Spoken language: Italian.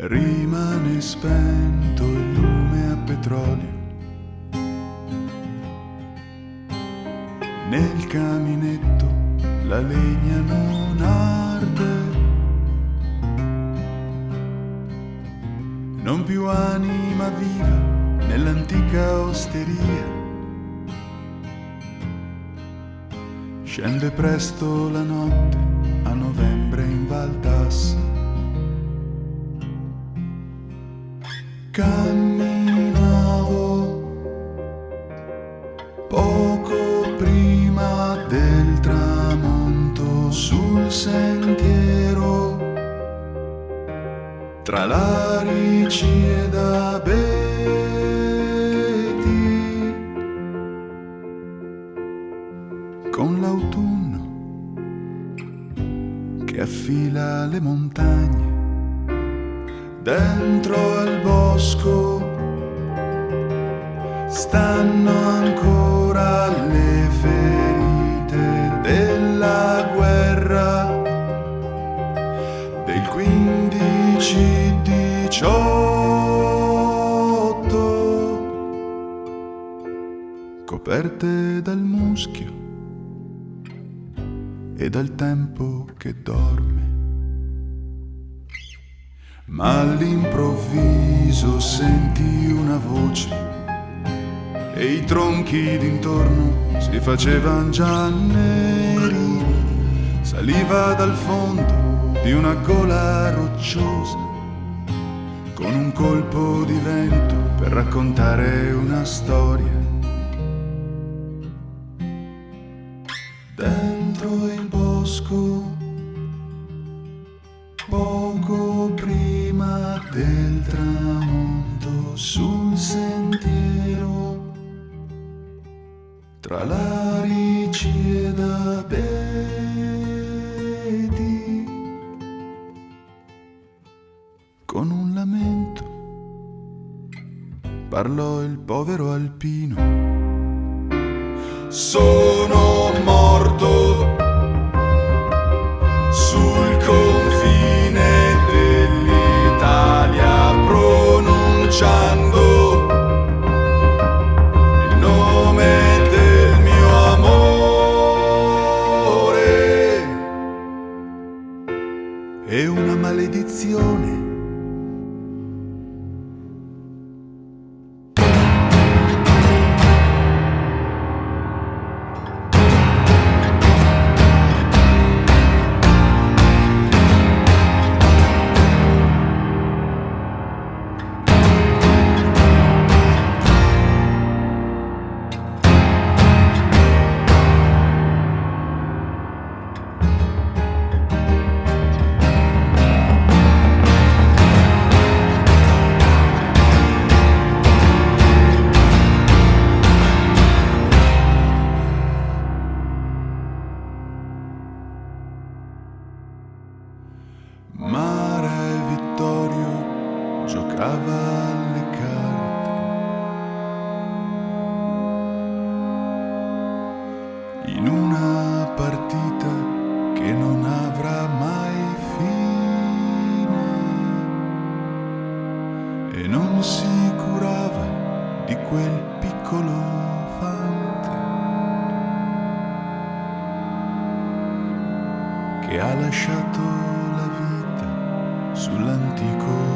Rimane spento il lume a petrolio nel caminetto, la legna non arde, non più anima viva nell'antica osteria. Scende presto la notte a novembre in Val d'Assa. Camminavo poco prima del tramonto sul sentiero tra larici ed abeti, con l'autunno che affila le montagne. Dentro al bosco stanno ancora le ferite della guerra del 15-18, coperte dal muschio e dal tempo che dorme. Ma all'improvviso senti una voce e i tronchi d'intorno si facevan già neri. Saliva dal fondo di una gola rocciosa con un colpo di vento per raccontare una storia. Dentro il bosco, poco prima del tramonto sul sentiero tra larici ed abeti, con un lamento parlò il povero alpino. Sono morto sul confine dell'Italia, pronunciando il nome del mio amore. È una maledizione. Mara e Vittorio giocava alle carte. In una partita che non avrà mai fine, e non si curava di quel piccolo fante che ha lasciato la vita sull'antico